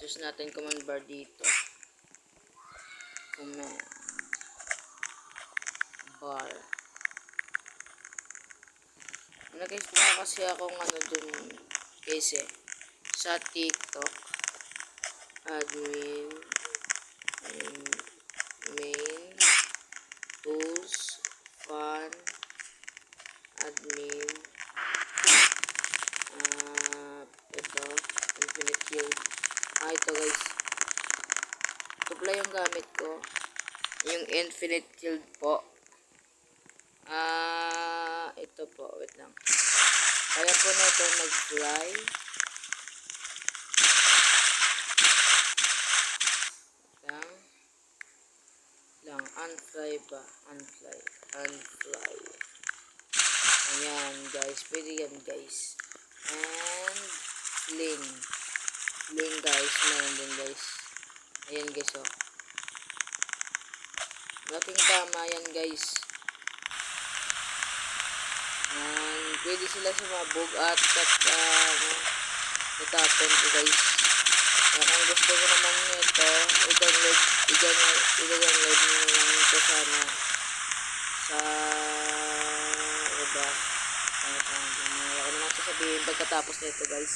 Sus natin command bar dito. Command bar. Nag-install kasi akong ano dun guys sa TikTok. Admin. Main. Tools. Fun. Admin. Ito. Infinite Yield. Ito guys. Ito pala yung gamit ko. Yung Infinite Yield po. Ito po. Wait lang. Kaya po na ito mag-fly. Unfly ba? Unfly. Ayan guys. Pwede yan guys. And fling. Fling guys. Meron din guys. Ayan guys oh. Malaking tama yan guys. And pwede sila sumabog at natapon ko guys. Kaya kung gusto mo naman nito, i-download nyo lang ito sana sa ba? Ako naman sasabihin pagkatapos nito guys.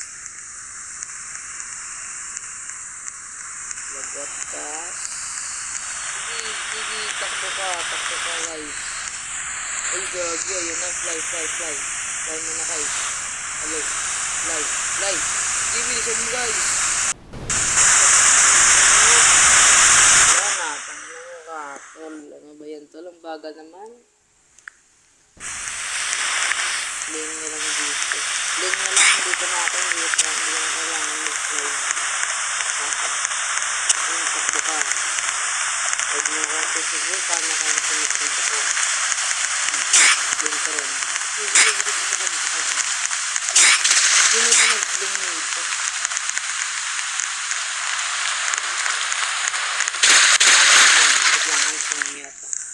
Lagot ka. Sige, takbo ka guys. Ay gagi, ayun na, fly. Fly mo na guys. Alay, fly. Sige, bilisan mo guys. Ano ba yan? Tol, ang bagal naman. Lane na lang dito. Dito na ako. Hindi na kailangan mag-fly. Ayun, takbo ka. Pwede mo ako susubo. Paano ka nasunod ako? Lane ka rin. Sino ba nag-fling nito?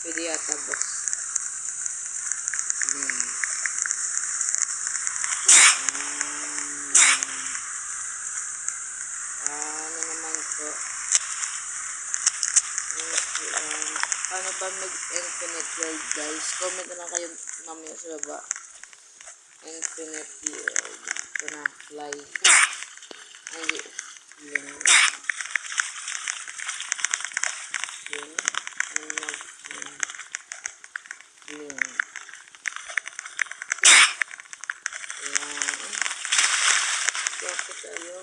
Pwede yata boss. Ano naman to? Paano ba mag-infinite yield guys? Comment na lang kayo mamaya sa baba. Infinite yield. Ito na, fly. Ay, yun. Tayo.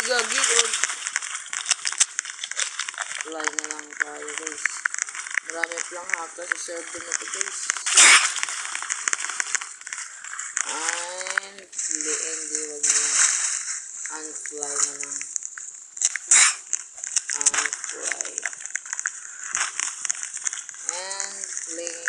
Gagi ko. Fly na lang tayo guys. Marami palang hacker sa server na ito guys. And hindi wag na lang. Unfly na lang. Unfly. And fling.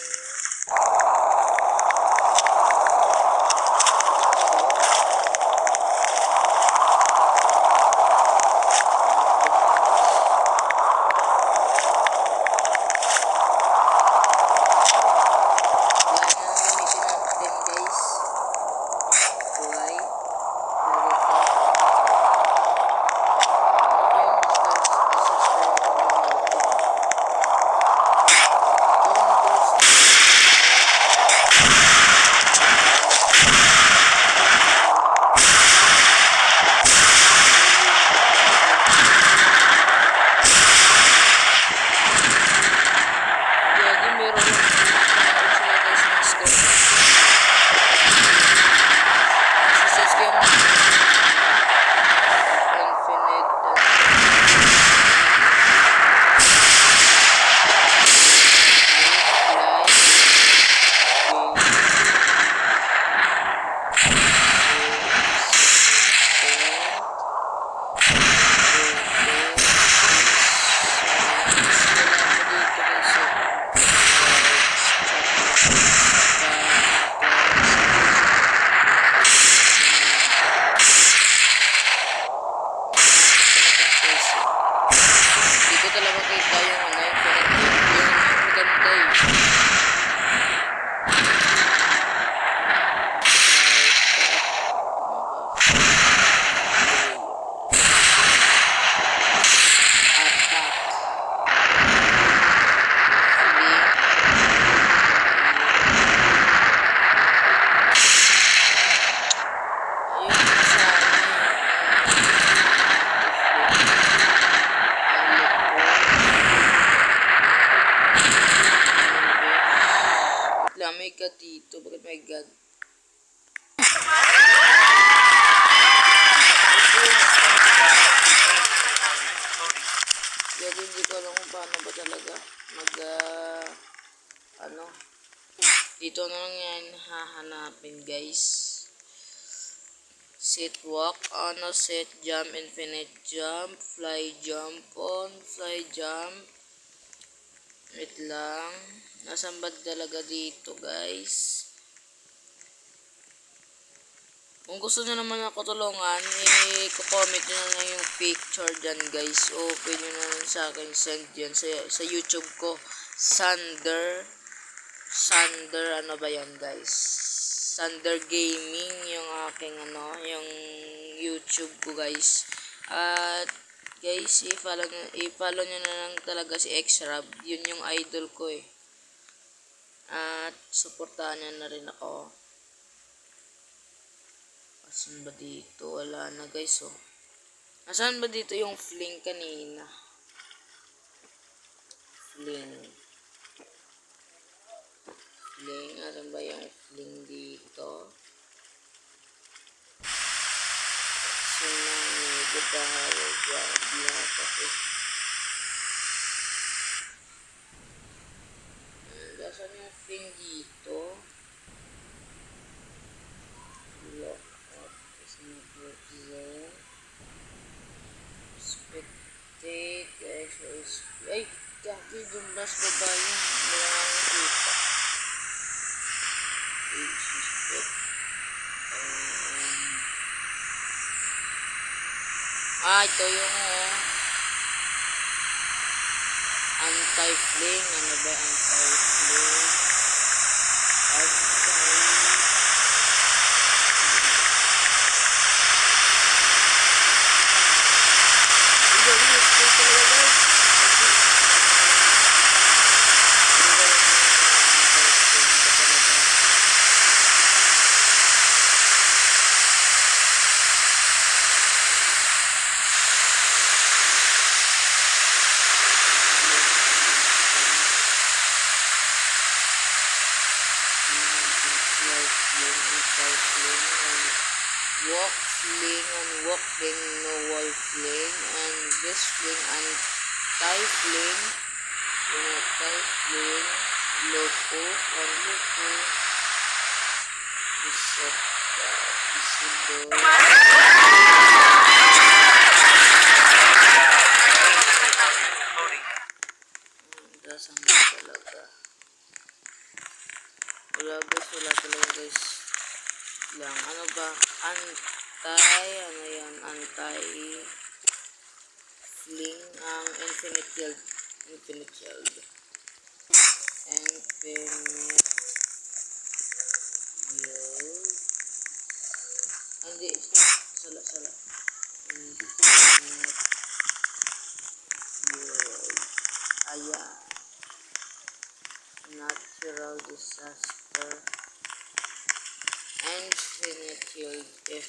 God dito? Bakit my God? Gabi, hindi ko alam kung paano ba talaga ano, dito na lang yan hahanapin guys. Sit, walk, ano, set, jump, infinite jump, fly, jump on, fly, jump. Wait lang. Nasaan ba talaga dito guys? Kung gusto nyo naman ako tulungan, i-comment nyo na lang yung picture dyan guys. O pwede nyo na lang sa akin send yan sa YouTube ko. Sander ano ba yan guys? Sander Gaming yung aking ano, yung YouTube ko guys. At guys, i-follow nyo na lang talaga si Xrab. Yun yung idol ko eh. At suportahan nyo na rin ako. Asan ba dito? Wala na guys oh. Asan ba dito yung fling kanina? Fling. Asan ba yung fling dito? Tsunami. Gabahalo. Biyatak eh. Asan yung fling dito? Lock. Spectate, ay, kaki, dumbas ko ba yun? Wala nga kita. Age suspect. Ito yung anti-fling. Ano ba anti-fling? Walk fling and walk fling, no wall fling, and this fling anti-fling, anti-fling, low poof, and low poof, reset, visible. Dasang talaga. Wala talaga guys. Lang, ano ba? Ano yan? Anti-fling ang infinite yield. Infinite yield. Hindi, sala. Infinite yield. Ayan. Natural disaster. Infinite yield if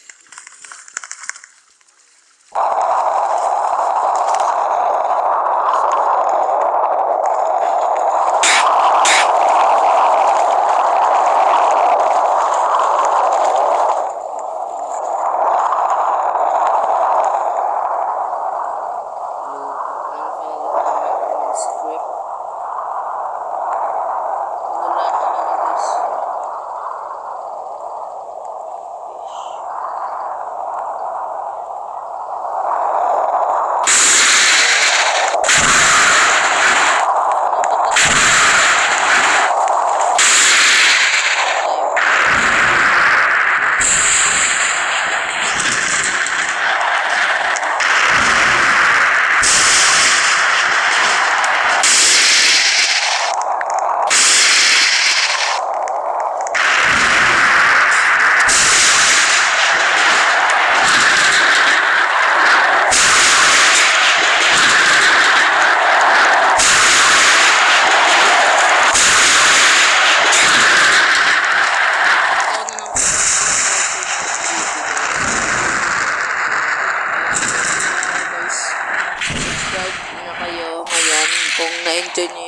kung na-enjoy nyo